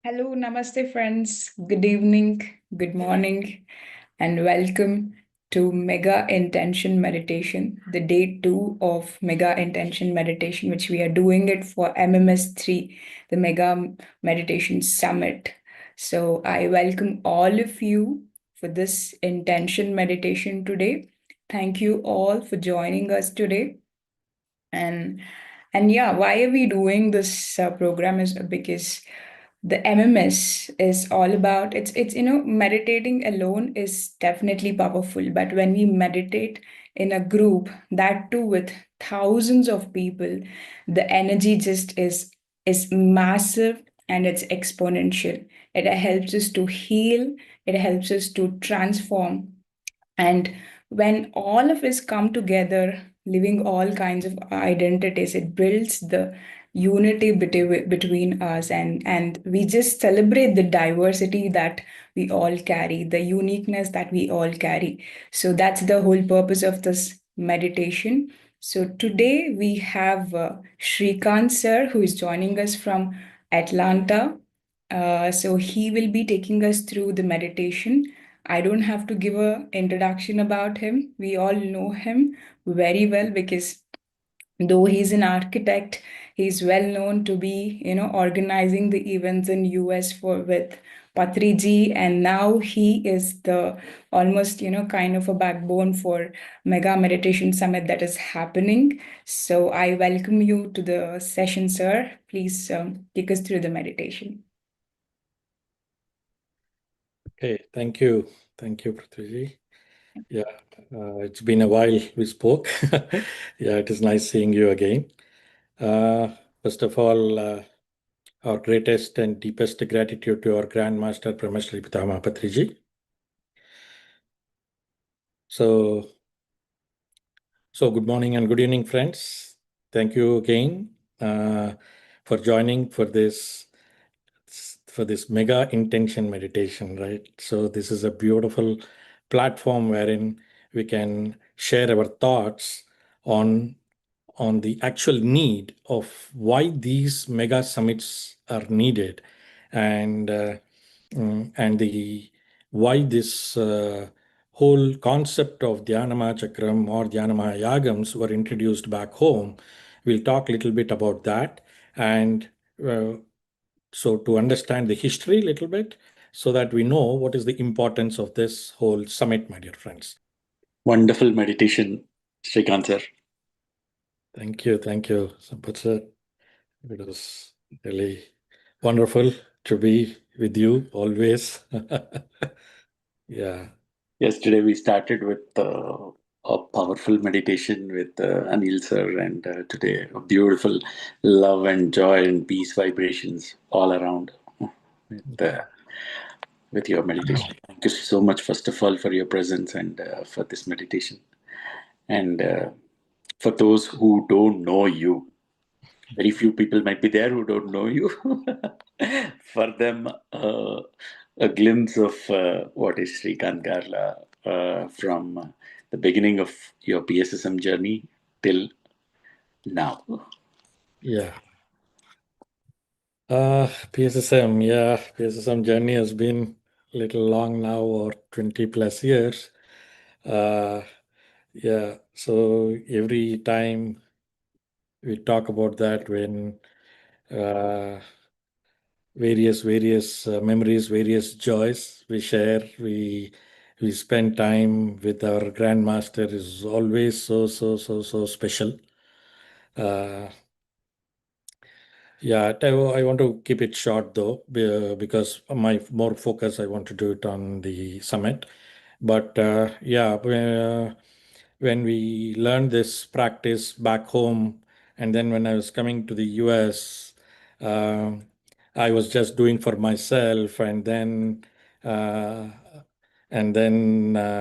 Hello, namaste, friends. Good evening, good morning, and welcome to Mega Intention Meditation, the day two of Mega Intention Meditation, which we are doing it for MMS3, the Mega Meditation Summit. So, I welcome all of you for this intention meditation today. Thank you all for joining us today. And and yeah, why are we doing this program is because the MMS is all about it's meditating alone is definitely powerful, but when we meditate in a group, that too with thousands of people, the energy just is massive and it's exponential. It helps us to heal, it helps us to transform, and when all of us come together, living all kinds of identities, it builds the unity between us, and we just celebrate the diversity that we all carry, the uniqueness that we all carry. So that's the whole purpose of this meditation. So today we have Sreekanth sir, who is joining us from Atlanta. So he will be taking us through the meditation. I don't have to give a introduction about him. We all know him very well because though he's an architect, he's well known to be, organizing the events in US for with Patriji, and now he is the almost, kind of a backbone for Mega Meditation Summit that is happening. So I welcome you to the session, sir. Please take us through the meditation. Okay, thank you. Thank you, Prithviji. Yeah, it's been a while we spoke. Yeah, it is nice seeing you again. First of all, our greatest and deepest gratitude to our Grandmaster Brahmashri Pitama Patriji. So good morning and good evening, friends. Thank you again for joining for this mega intention meditation, right? So this is a beautiful platform wherein we can share our thoughts on the actual need of why these mega summits are needed, and the why this whole concept of Dhyanama Chakram or Dhyanama Yagams were introduced back home. We'll talk a little bit about that, and so to understand the history a little bit, so that we know what is the importance of this whole summit, my dear friends. Wonderful meditation, Sreekanth sir. Thank you, Sampath sir. It was really wonderful to be with you always. Yeah. Yesterday we started with a powerful meditation with Anil sir, and today a beautiful love and joy and peace vibrations all around with your meditation. Thank you so much, first of all, for your presence and for this meditation. And for those who don't know you, very few people might be there who don't know you. For them, a glimpse of what is Sreekanth Garla from the beginning of your PSSM journey till now. Yeah. PSSM journey has been a little long now, or 20 plus years. Yeah, so every time we talk about that, when various memories, various joys we share, we spend time with our grandmaster is always so special. Yeah, I want to keep it short though, because my more focus, I want to do it on the summit. But yeah, when we learned this practice back home, and then when I was coming to the US, I was just doing for myself, and then uh,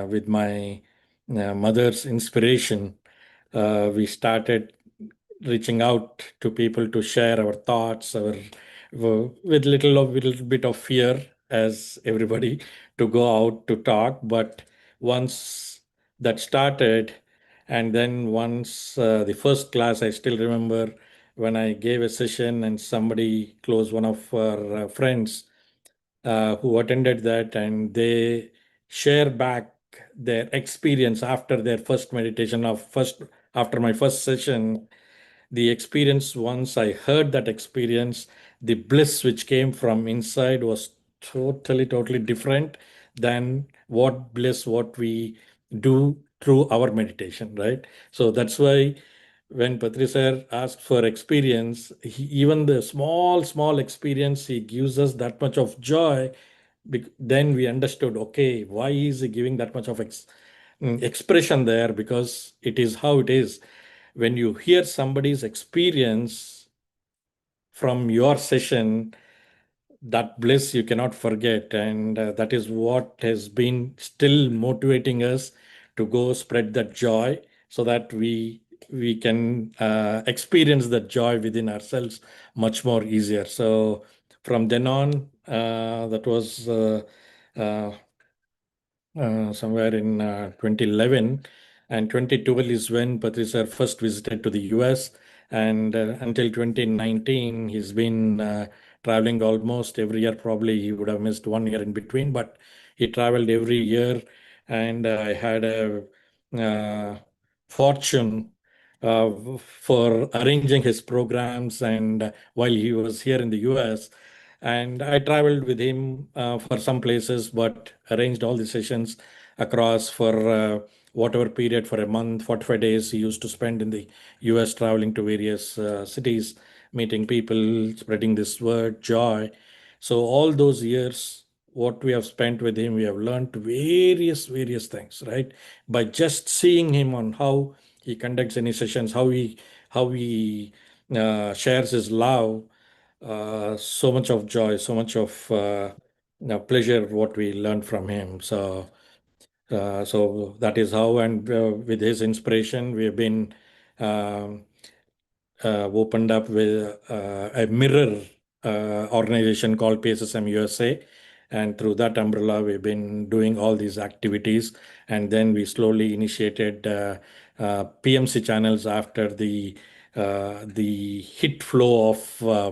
with my mother's inspiration, we started reaching out to people to share our thoughts, with little bit of fear, as everybody, to go out to talk. But once that started, and then once the first class, I still remember when I gave a session and somebody close, one of our friends who attended that, and they share back their experience after their first meditation after my first session. The experience, once I heard that experience, the bliss which came from inside was totally different than what we do through our meditation, right? So that's why when Patri sir asks for experience, even the small experience, he gives us that much of joy. Then we understood, okay, why is he giving that much of expression there? Because it is how it is. When you hear somebody's experience from your session, that bliss you cannot forget, and that is what has been still motivating us to go spread that joy, so that we can experience that joy within ourselves much more easier. So from then on, that was uh, somewhere in 2011, and 2012 is when Patri sir first visited to the US, and until 2019 he's been traveling almost every year. Probably he would have missed 1 year in between, but he traveled every year, and I had a uh, fortune for arranging his programs, and while he was here in the US, and I traveled with him for some places, but arranged all the sessions across for whatever period, for a month, 45 days he used to spend in the US, traveling to various cities, meeting people, spreading this word, joy. So all those years, what we have spent with him, we have learned various things, right? By just seeing him on how he conducts any sessions, how he shares his love, so much of joy, so much of pleasure what we learned from him. So that is how, and with his inspiration, we have been um, opened up with a mirror organization called PSSM USA. And through that umbrella, we've been doing all these activities. And then we slowly initiated PMC channels after the hit flow of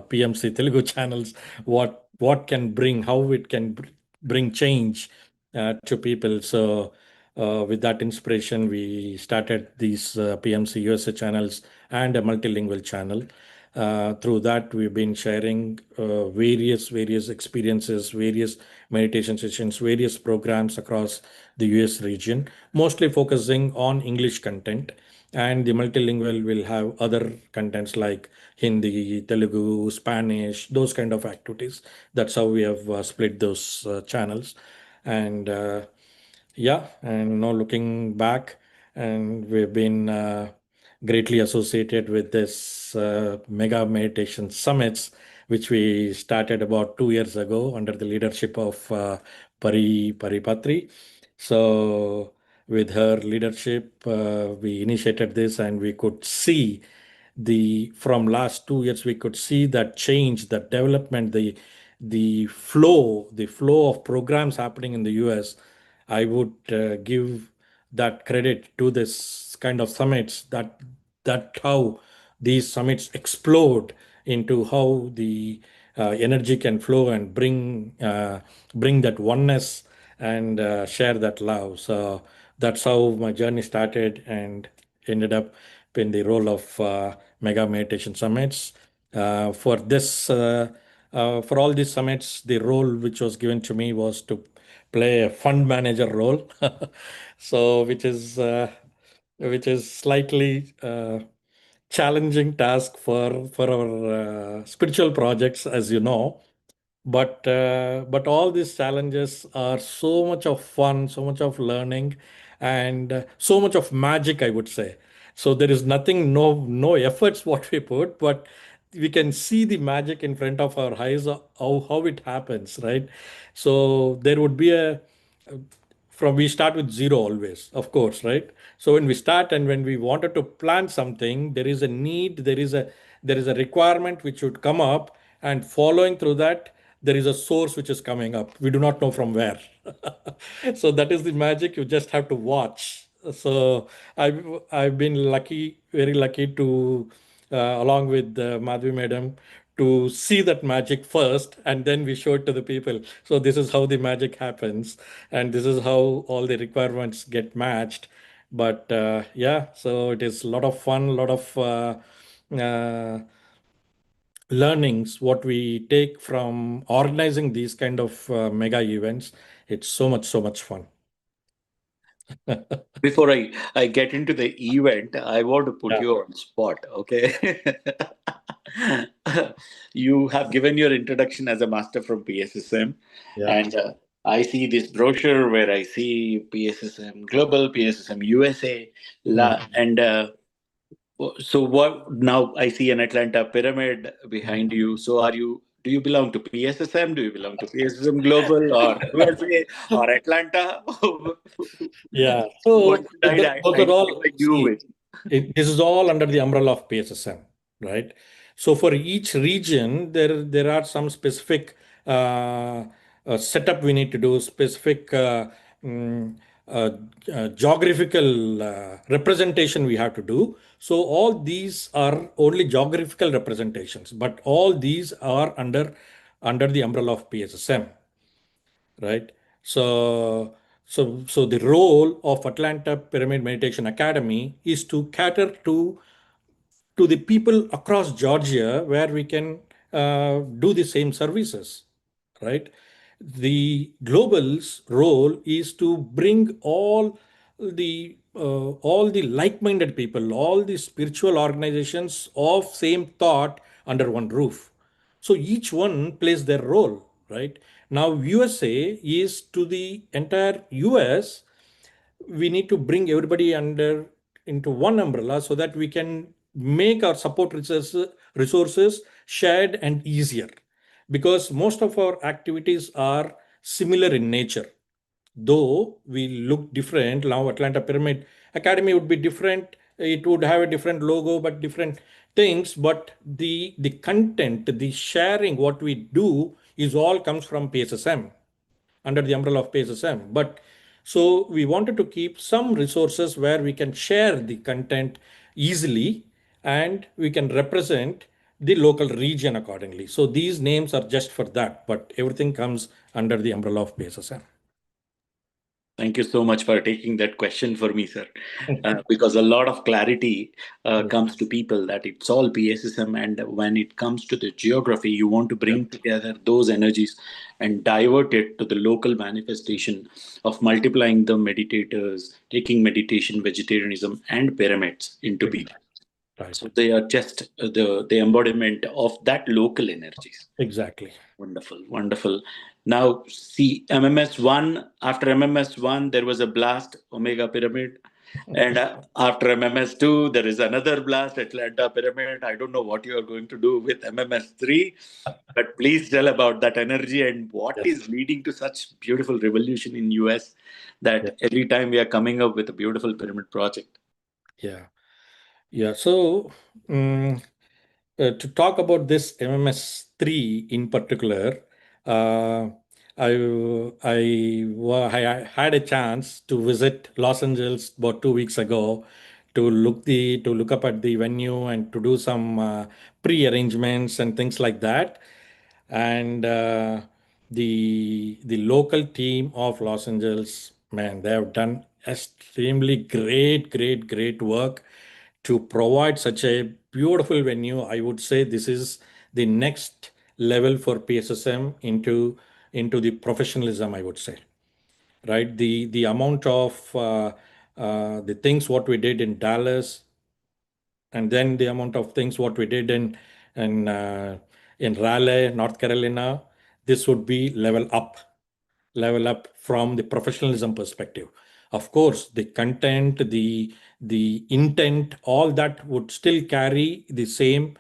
PMC Telugu channels. What can bring, how it can bring change to people. So with that inspiration, we started these PMC USA channels and a multilingual channel. Through that, we've been sharing various experiences, various meditation sessions, various programs across the US region, mostly focusing on English content. And the multilingual will have other contents like Hindi, Telugu, Spanish, those kind of activities. That's how we have split those channels. And yeah, and now looking back, and we've been greatly associated with this mega meditation summits, which we started about 2 years ago under the leadership of Paripatri. So with her leadership, we initiated this, and we could see the from last 2 years we could see that change, that development, the flow of programs happening in the US. I would give that credit to this kind of summits, that how these summits explode into how the energy can flow and bring that oneness and share that love. So that's how my journey started and ended up in the role of mega meditation summits. For all these summits, the role which was given to me was to play a fund manager role. So which is slightly challenging task for our spiritual projects, as you know. But all these challenges are so much of fun, so much of learning, and so much of magic, I would say. So there is nothing, no efforts what we put, but we can see the magic in front of our eyes, how it happens, right? So there would be from we start with zero always, of course, right? So when we start and when we wanted to plan something, there is a need, there is a requirement which would come up, and following through that, there is a source which is coming up. We do not know from where. So that is the magic. You just have to watch. So I've been lucky, very lucky to along with Madhvi madam, to see that magic first, and then we show it to the people. So this is how the magic happens, and this is how all the requirements get matched. But yeah, so it is a lot of fun, a lot of uh, learnings what we take from organizing these kind of mega events. It's so much fun. Before I get into the event, I want to put Yeah, you on spot, okay? You have given your introduction as a master from PSSM, yeah. and I see this brochure where I see PSSM Global, PSSM USA, Mm. and so what? Now I see an Atlanta pyramid behind you. So are you? Do you belong to PSSM? Do you belong to PSSM Global or USA or Atlanta? Yeah. What So should I those are all, identify you see, with? this is all under the umbrella of PSSM, right? So for each region, there are some specific uh, setup we need to do, specific mm, uh, geographical representation we have to do. So all these are only geographical representations, but all these are under the umbrella of PSSM, right? So the role of Atlanta Pyramid Meditation Academy is to cater to the people across Georgia where we can do the same services, right? The global's role is to bring all the like-minded people, all the spiritual organizations of same thought under one roof. So each one plays their role, right? Now USA is to the entire US, we need to bring everybody under into one umbrella so that we can make our support resources shared and easier, because most of our activities are similar in nature, though we look different. Now Atlanta Pyramid Academy would be different, it would have a different logo but different things, but the content, the sharing, what we do is all comes from PSSM, under the umbrella of PSSM. But so we wanted to keep some resources where we can share the content easily and we can represent the local region accordingly. So these names are just for that, but everything comes under the umbrella of PSSM. Thank you so much for taking that question for me, sir. Because a lot of clarity Yes. comes to people that it's all PSSM, and when it comes to the geography, you want to Yeah. bring together those energies and divert it to the local manifestation of multiplying the meditators, taking meditation, vegetarianism, and pyramids into people. Right. So they are just the embodiment of that local energies. Exactly. Wonderful, wonderful. Now, see, MMS1, after MMS1, there was a blast, Omega Pyramid. And after MMS2, there is another blast, Atlanta Pyramid. I don't know what you are going to do with MMS3, but please tell about that energy and what Yes. is leading to such beautiful revolution in US Yeah. that every time we are coming up with a beautiful pyramid project. Yeah. Yeah. So to talk about this MMS3 in particular, uh, I had a chance to visit Los Angeles about 2 weeks ago to look up at the venue and to do some pre-arrangements and things like that. And the local team of Los Angeles, man, they have done extremely great work to provide such a beautiful venue. I would say this is the next level for PSSM into the professionalism, I would say, right? The amount of the things what we did in Dallas, and then the amount of things what we did in in Raleigh, North Carolina, this would be level up from the professionalism perspective. Of course, the content, the intent, all that would still carry the same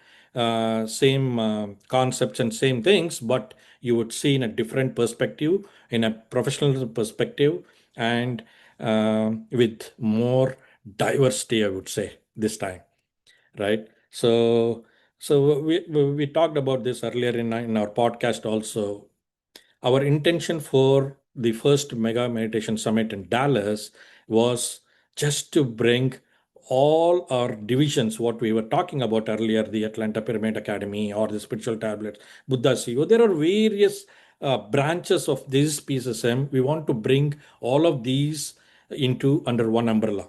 concepts and same things, but you would see in a different perspective, in a professional perspective, and with more diversity, I would say this time, right? So we talked about this earlier in our podcast also. Our intention for the first Mega Meditation Summit in Dallas was just to bring all our divisions, what we were talking about earlier, the Atlanta Pyramid Academy or the Spiritual Tablets, Buddha CEO, there are various branches of this PSSM. We want to bring all of these into under one umbrella.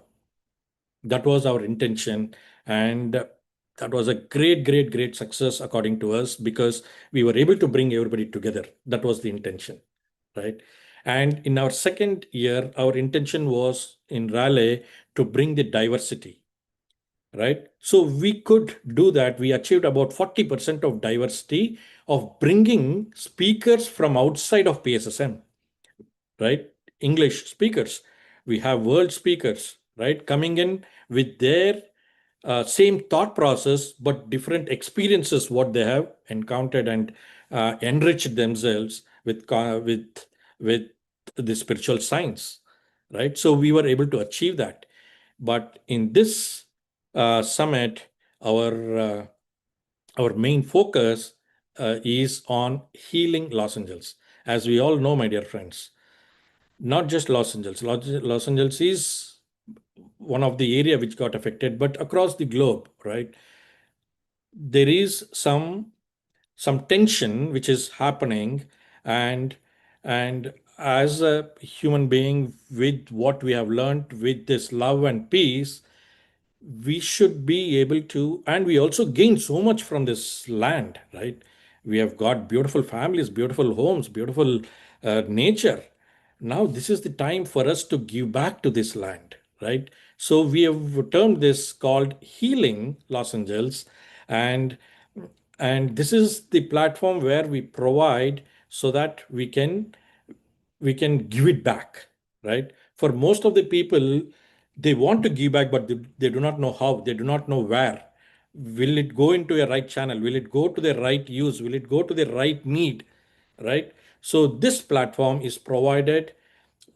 That was our intention. And that was a great success according to us, because we were able to bring everybody together. That was the intention, right? And in our second year, our intention was in Raleigh to bring the diversity, right? So we could do that. We achieved about 40% of diversity of bringing speakers from outside of PSSM, right? English speakers. We have world speakers, right? Coming in with their same thought process, but different experiences, what they have encountered, and enriched themselves with the spiritual science, right? So we were able to achieve that. But in this summit, our main focus is on healing Los Angeles. As we all know, my dear friends, not just Los Angeles. Los Angeles is one of the area which got affected, but across the globe, right? There is some tension which is happening, and as a human being, with what we have learned, with this love and peace, we should be able to, and we also gain so much from this land, right? We have got beautiful families, beautiful homes, beautiful nature. Now this is the time for us to give back to this land, right? So we have termed this called Healing Los Angeles. And this is the platform where we provide so that we can give it back, right? For most of the people, they want to give back, but they do not know how, they do not know where. Will it go into a right channel? Will it go to the right use? Will it go to the right need, right? So this platform is provided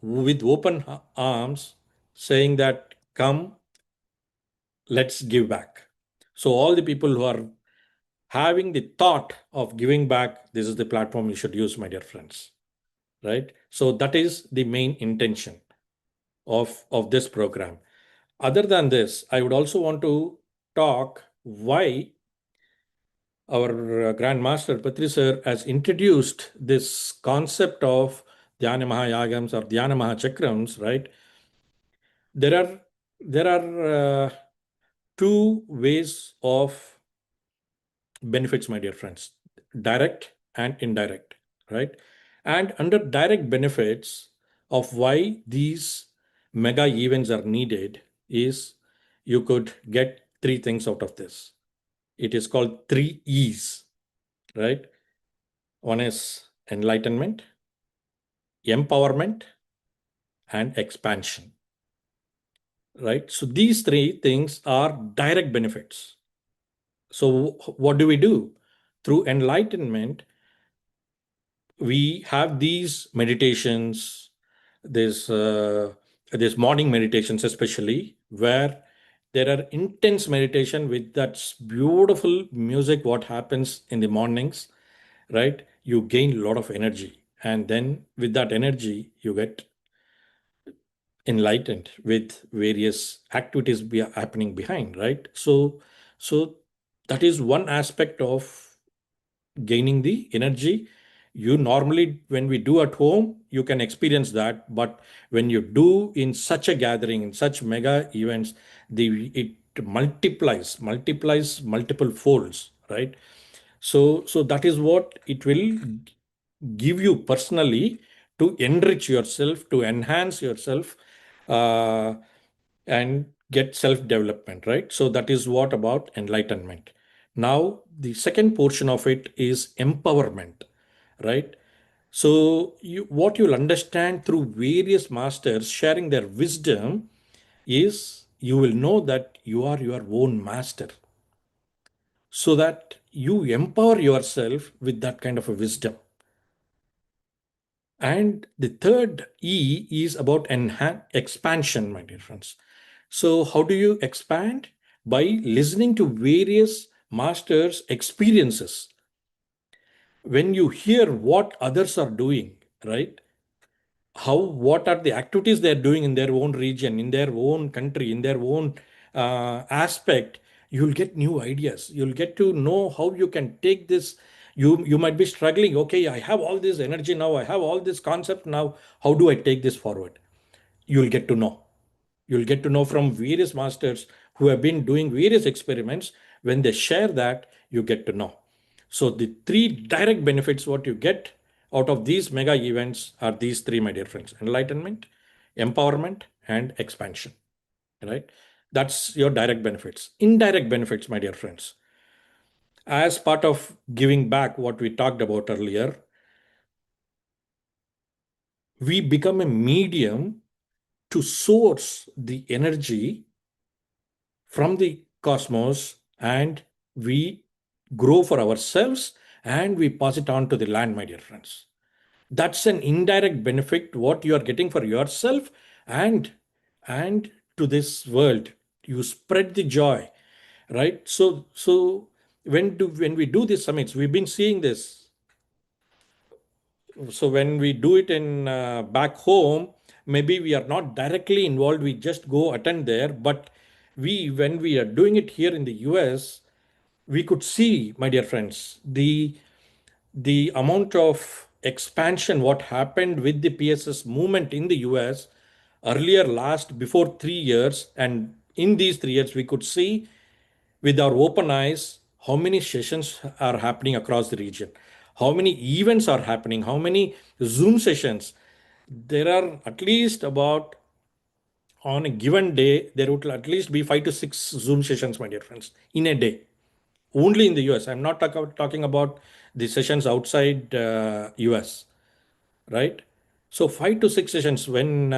with open arms, saying that, come, let's give back. So all the people who are having the thought of giving back, this is the platform you should use, my dear friends, right? So that is the main intention of this program. Other than this, I would also want to talk why our Grand Master Patri sir has introduced this concept of Dhyana Mahayagams or Dhyana Mahachakrams, right? There are two ways of benefits, my dear friends: direct and indirect, right? And under direct benefits of why these mega events are needed is, you could get three things out of this. It is called 3 E's, right? One is enlightenment, empowerment, and expansion, right? So these three things are direct benefits. So what do we do? Through enlightenment, we have these meditations, this morning meditations especially, where there are intense meditation with that beautiful music, what happens in the mornings, right? You gain a lot of energy, and then with that energy you get enlightened with various activities happening behind, right? So that is one aspect of gaining the energy. You normally, when we do at home, you can experience that, but when you do in such a gathering, in such mega events, it multiplies multiple folds, right? So that is what it will give you personally, to enrich yourself, to enhance yourself, uh, and get self development, right? So that is what about enlightenment. Now the second portion of it is empowerment, right? So what you'll understand through various masters sharing their wisdom is, you will know that you are your own master, so that you empower yourself with that kind of a wisdom. And the third E is about expansion, my dear friends. So how do you expand? By listening to various masters' experiences. When you hear what others are doing, right? What are the activities they're doing in their own region, in their own country, in their own aspect, you'll get new ideas. You'll get to know how you can take this. You might be struggling. Okay, I have all this energy now. I have all this concept now. How do I take this forward? You'll get to know. You'll get to know from various masters who have been doing various experiments. When they share that, you get to know. So the three direct benefits what you get out of these mega events are these three, my dear friends: enlightenment, empowerment, and expansion. Right? That's your direct benefits. Indirect benefits, my dear friends. As part of giving back, what we talked about earlier, we become a medium to source the energy from the cosmos, and we grow for ourselves and we pass it on to the land, my dear friends. That's an indirect benefit what you are getting for yourself and to this world. You spread the joy, right? So when we do these summits, we've been seeing this. So when we do it in back home, maybe we are not directly involved, we just go attend there. But when we are doing it here in the US, we could see, my dear friends, the amount of expansion what happened with the PSS movement in the US earlier, last before 3 years. And in these 3 years we could see with our open eyes how many sessions are happening across the region, how many events are happening, how many Zoom sessions. There are at least about, on a given day, there would at least be 5 to 6 Zoom sessions, my dear friends, in a day. Only in the US. I'm not talking about the sessions outside US, right? So 5 to 6 sessions when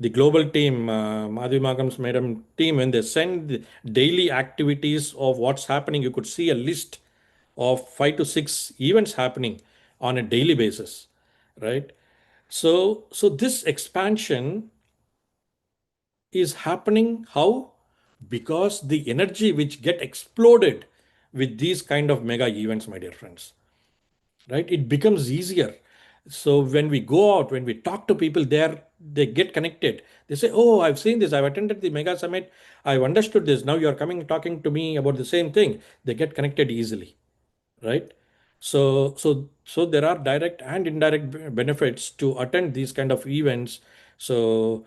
the global team, Madhvi Magam's madam team, when they send the daily activities of what's happening, you could see a list of 5 to 6 events happening on a daily basis, right? So this expansion is happening how? Because the energy which get exploded with these kind of mega events, my dear friends, right? It becomes easier. So when we go out, when we talk to people there, they get connected. They say, oh, I've seen this, I've attended the mega summit, I've understood this, now you're coming talking to me about the same thing. They get connected easily, right? So there are direct and indirect benefits to attend these kind of events. So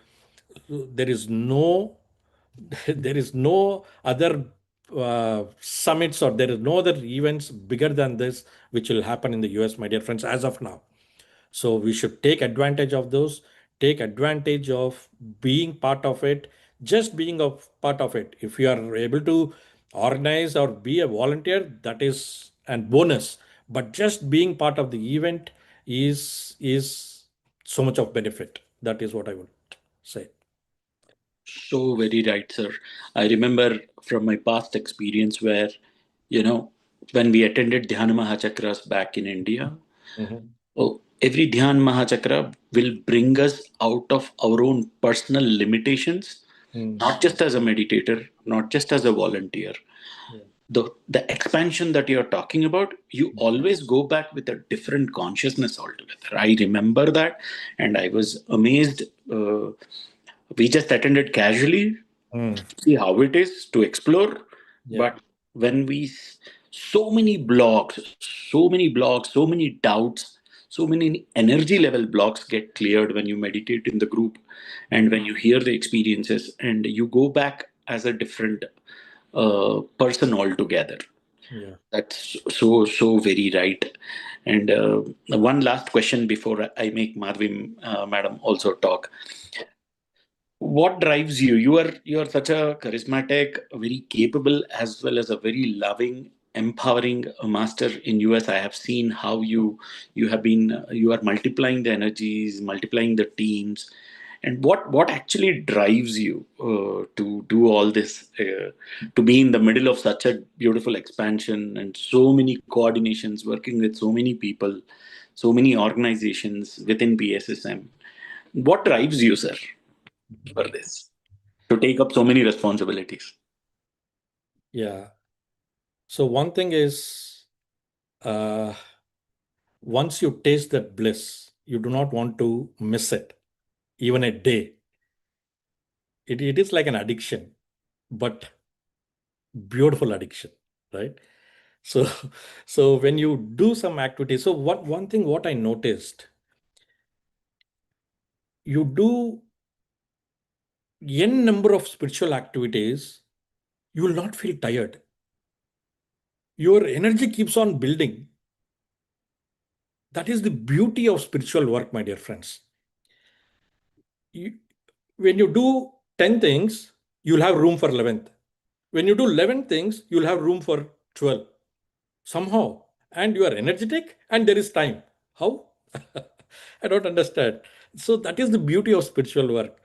there is no there is no other summits, or there is no other events bigger than this which will happen in the US, my dear friends, as of now. So we should take advantage of those, take advantage of being part of it, just being a part of it. If you are able to organize or be a volunteer, that is a bonus. But just being part of the event is so much of benefit. That is what I would say. So very right, sir. I remember from my past experience where, you know, when we attended Dhyana Mahachakras back in India, Mhm. oh, every Dhyan Mahachakra will bring us out of our own personal limitations, Mm. not just as a meditator, not just as a volunteer. Yeah. The expansion that you're talking about, you always go back with a different consciousness altogether. I remember that, and I was amazed. We just attended casually, Mm. see how it is to explore. Yeah. But when so many blogs, so many doubts, so many energy level blocks get cleared when you meditate in the group, and when you hear the experiences, and you go back as a different person altogether. Yeah. That's so very right. And one last question before I make Madhvi madam also talk. What drives you? You are such a charismatic, very capable, as well as a very loving, empowering master in US. I have seen how you have been you are multiplying the energies, multiplying the teams. And what actually drives you to do all this, to be in the middle of such a beautiful expansion and so many coordinations, working with so many people, so many organizations within PSSM? What drives you, sir, for this, to take up so many responsibilities? Yeah. So one thing is, uh, once you taste that bliss, you do not want to miss it, even a day. it is like an addiction, but beautiful addiction, right? So, so when you do some activity, so one thing what I noticed, you do n number of spiritual activities, you will not feel tired. Your energy keeps on building. That is the beauty of spiritual work, my dear friends. You, when you do 10 things, you'll have room for 11th. When you do 11 things, you'll have room for 12. Somehow. And you are energetic and there is time. How? I don't understand. So that is the beauty of spiritual work,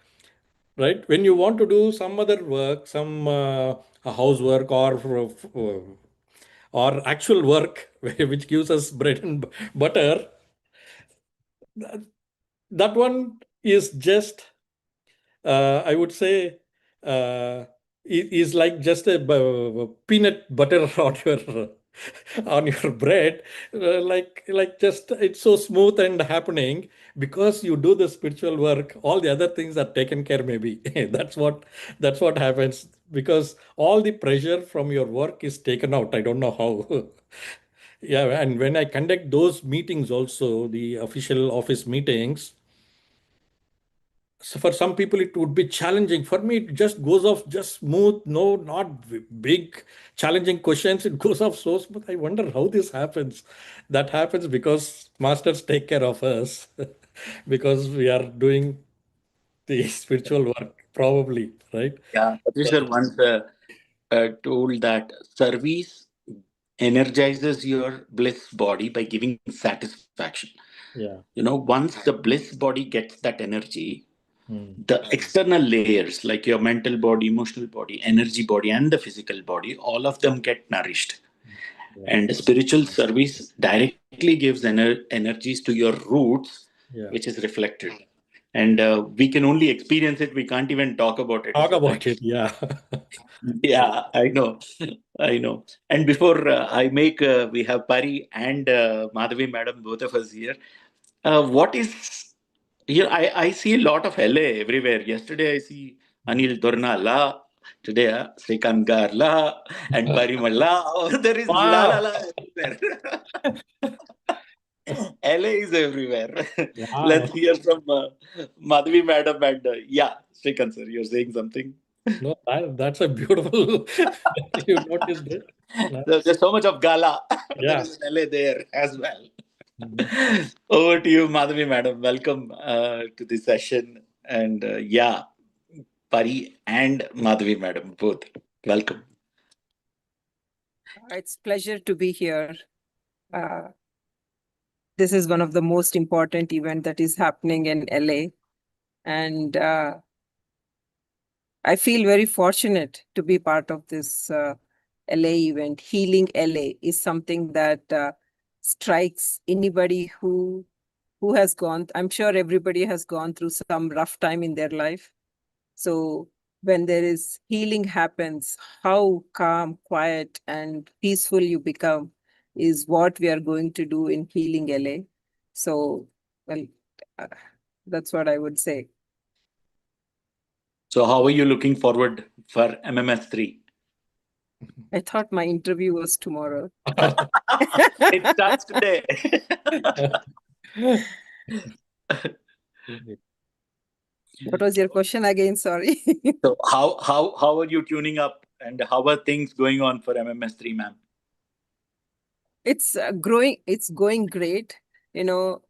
right? When you want to do some other work, some housework or actual work which gives us bread and butter, that one is just I would say is like just a peanut butter on your on your bread, like just it's so smooth and happening because you do the spiritual work. All the other things are taken care. Maybe that's what happens because all the pressure from your work is taken out. I don't know how. Yeah, and when I conduct those meetings, also the official office meetings, so for some people it would be challenging. For me it just goes off just smooth, no, not big challenging questions, it goes off so smooth. I wonder how this happens. That happens because masters take care of us because we are doing the spiritual work probably, right? Yeah, Patricia once told that service energizes your bliss body by giving satisfaction. Yeah. Once the bliss body gets that energy, Hmm. the external layers like your mental body, emotional body, energy body, and the physical body, all of them get nourished. Yeah. And spiritual service directly gives energies to your roots, Yeah. which is reflected. And we can only experience it, we can't even talk about it. Talk about it. Yeah. Yeah, I know. I know. And before I make, we have Pari and Madhavi madam, both of us here. What is, I see a lot of LA everywhere. Yesterday I see Anil Dornala. Today, Sreekanth Garla and Parimalla. Oh, there is la la Wow. la everywhere. LA is everywhere. Wow. Let's hear from Madhavi madam and yeah, Sreekanth sir, you're saying something. No, that's a beautiful you noticed it. No? There's so much of gala. There Yeah. is an LA there as well. Mhm. Over to you, Madhavi madam. Welcome to the session. And yeah, Pari and Madhavi madam, both. Welcome. It's pleasure to be here. Uh, this is one of the most important event that is happening in LA. And I feel very fortunate to be part of this LA event. Healing LA is something that strikes anybody who has gone. I'm sure everybody has gone through some rough time in their life. So when there is healing happens, how calm, quiet, and peaceful you become is what we are going to do in Healing LA. So, well, uh, that's what I would say. So, how are you looking forward for MMS3? I thought my interview was tomorrow. It starts today. What was your question again? Sorry. So, how are you tuning up, and how are things going on for MMS3, ma'am? It's growing. It's going great. As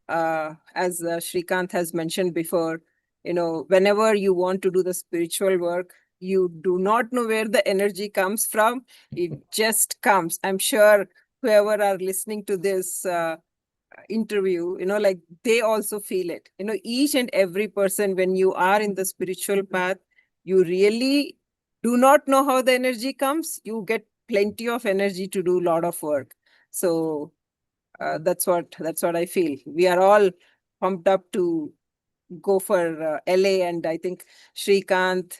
Sreekanth has mentioned before, whenever you want to do the spiritual work, you do not know where the energy comes from. It just comes. I'm sure whoever are listening to this interview, like they also feel it. Each and every person, when you are in the spiritual path, you really do not know how the energy comes. You get plenty of energy to do a lot of work. So that's what I feel. We are all pumped up to go for LA, and I think Sreekanth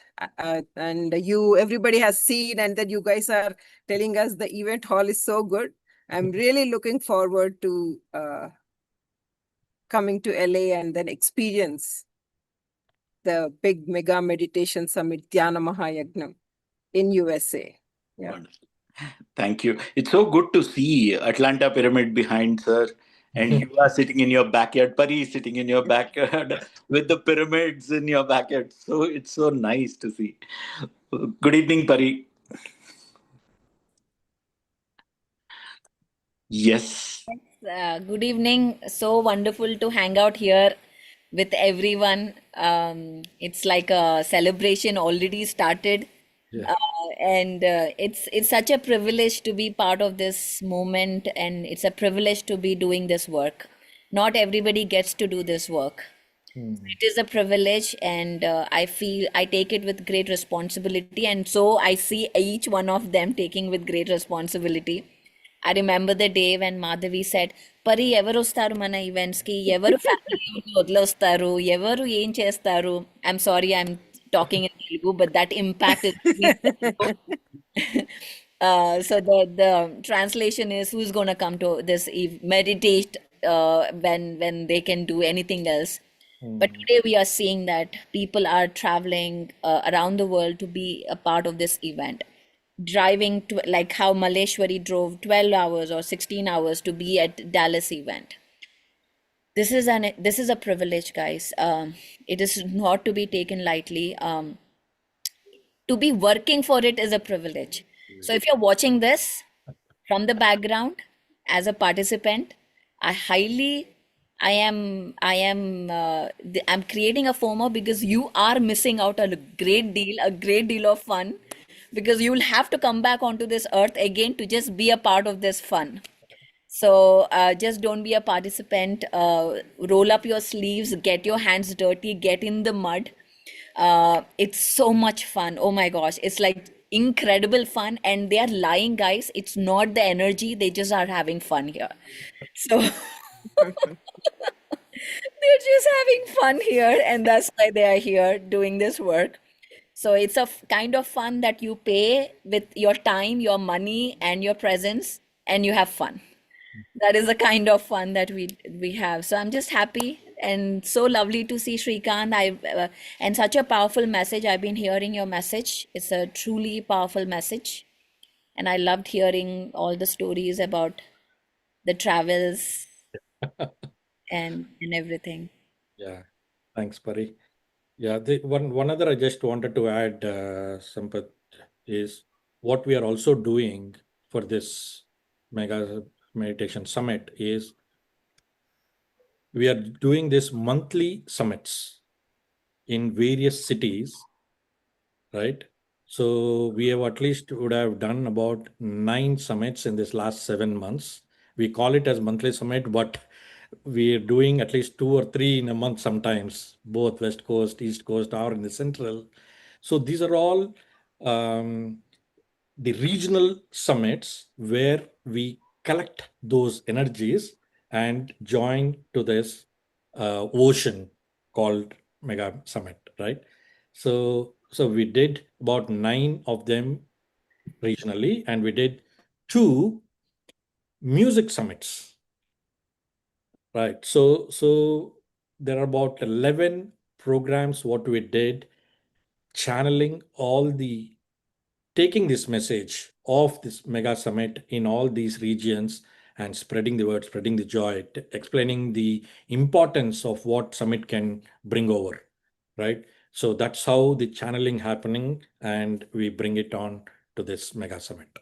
and you, everybody has seen, and then you guys are telling us the event hall is so good. I'm really looking forward to coming to LA and then experience the big mega meditation summit, Dhyana Mahayagnam in USA. Yeah. Wonderful. Thank you. It's so good to see Atlanta Pyramid behind, sir. And you are sitting in your backyard. Pari is sitting in your backyard with the pyramids in your backyard. So it's so nice to see. Good evening, Pari. Yes. Good evening. So wonderful to hang out here with everyone. It's like a celebration already started. Yeah. And it's such a privilege to be part of this moment, and it's a privilege to be doing this work. Not everybody gets to do this work. It is a privilege, and I take it with great responsibility, and so I see each one of them taking with great responsibility. I remember the day when Madhavi said, "Pari, evaru ostaru mana events ki, evaru family వదిలేస్తారు, ఎవరు ఏం చేస్తారు." I'm sorry, I'm talking in Telugu, but that impact is so the translation is, who's gonna come to this meditate when they can do anything else. But today we are seeing that people are traveling around the world to be a part of this event, driving to, like how Maleshwari drove 12 hours or 16 hours to be at Dallas event. This is a privilege, guys. It is not to be taken lightly. To be working for it is a privilege. So if you're watching this from the background as a participant, I'm creating a FOMO because you are missing out on a great deal of fun, because you'll have to come back onto this earth again to just be a part of this fun. So just don't be a participant. Roll up your sleeves, get your hands dirty, get in the mud. It's so much fun. Oh my gosh, it's like incredible fun, and they are lying, guys. It's not the energy, they just are having fun here. So they're just having fun here, and that's why they are here doing this work. So it's a kind of fun that you pay with your time, your money, and your presence, and you have fun. That is the kind of fun that we have. So I'm just happy and so lovely to see Sreekanth. And such a powerful message. I've been hearing your message. It's a truly powerful message, and I loved hearing all the stories about the travels and everything. Yeah. Thanks, Pari. Yeah, one other I just wanted to add, Sampath, is what we are also doing for this mega meditation summit is we are doing this monthly summits in various cities, right? So we have at least would have done about 9 summits in this last 7 months. We call it as monthly summit, but we're doing at least 2 or 3 in a month sometimes, both West Coast, East Coast, or in the Central. So these are all the regional summits where we collect those energies and join to this ocean called Mega Summit, right? So we did about 9 of them regionally, and we did 2 music summits, right? So there are about 11 programs what we did, channeling all the taking this message of this mega summit in all these regions and spreading the word, spreading the joy, explaining the importance of what summit can bring over, right? So that's how the channeling happening, and we bring it on to this mega summit.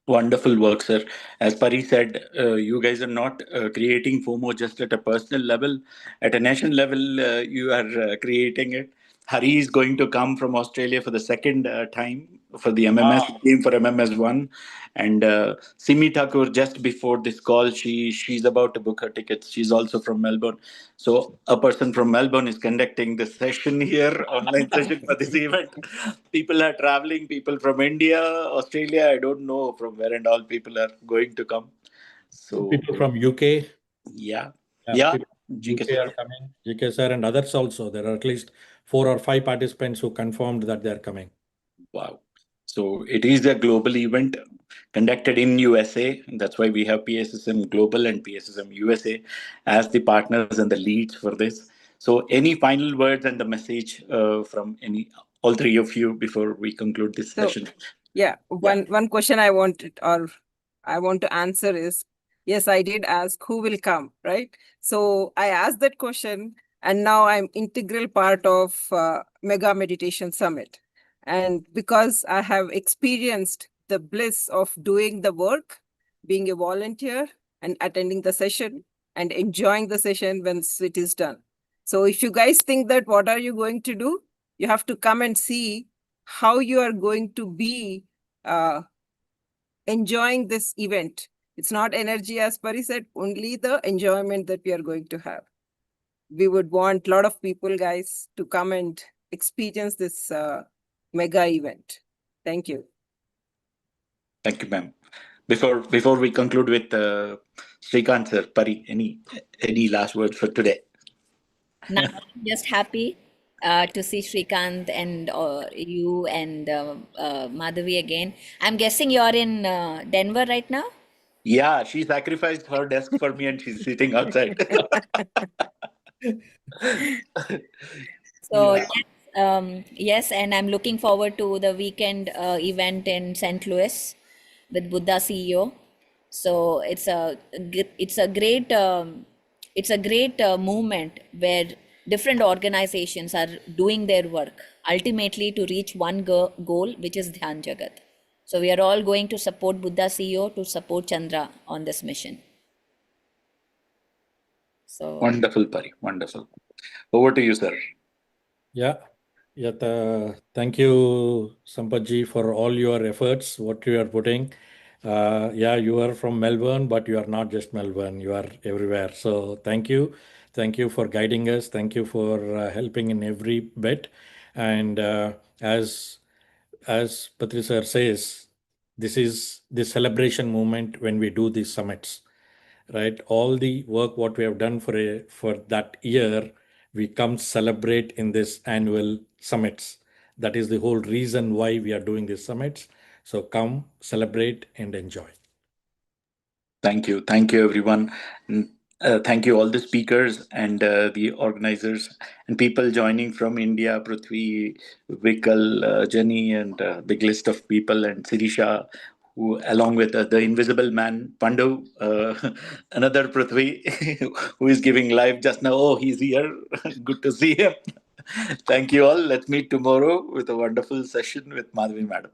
Wonderful work, sir. As Pari said, you guys are not creating FOMO just at a personal level. At a national level, you are creating it. Hari is going to come from Australia for the second time for the MMS. He came for MMS1. And Simi Thakur, just before this call, she's about to book her tickets. She's also from Melbourne. So a person from Melbourne is conducting the session here, online session for this event. People are traveling, people from India, Australia, I don't know from where and all people are going to come. So People from UK. Yeah. People GK UK are coming. GK sir and others also. There are at least 4 or 5 participants who confirmed that they are coming. Wow. So it is a global event conducted in USA. That's why we have PSSM Global and PSSM USA as the partners and the leads for this. So any final words and the message from all three of you before we conclude this session? Yeah, one question I want to answer is, yes, I did ask who will come, right? So I asked that question, and now I'm integral part of Mega Meditation Summit. And because I have experienced the bliss of doing the work, being a volunteer and attending the session and enjoying the session when it is done. So if you guys think that what are you going to do, you have to come and see how you are going to be enjoying this event. It's not energy, as Pari said, only the enjoyment that we are going to have. We would want a lot of people, guys, to come and experience this mega event. Thank you. Thank you, ma'am. Before we conclude with Sreekanth sir, Pari, any last words for today? Now I'm just happy to see Sreekanth and you and Madhavi again. I'm guessing you're in Denver right now? Yeah, she sacrificed her desk for me and she's sitting outside. So Yeah. yes, and I'm looking forward to the weekend event in St. Louis with Buddha CEO. So it's a great movement where different organizations are doing their work ultimately to reach one goal, which is Dhyan Jagat. So we are all going to support Buddha CEO to support Chandra on this mission. So Wonderful, Pari. Wonderful. Over to you, sir. Yeah. Thank you, Sampatji, for all your efforts, what you are putting. You are from Melbourne, but you are not just Melbourne, you are everywhere. So thank you. Thank you for guiding us. Thank you for helping in every bit. And as Patri sir says, this is the celebration moment when we do these summits, right? All the work what we have done for that year, we come celebrate in this annual summits. That is the whole reason why we are doing these summits. So come celebrate and enjoy. Thank you, everyone. Thank you, all the speakers and the organizers and people joining from India, Prithvi, Vikal, Jenny, and big list of people, and Sirisha, who, along with the invisible man, Pandu, another Prithvi, who is giving live just now. Oh, he's here. Good to see him. Thank you all. Let's meet tomorrow with a wonderful session with Madhavi Madam.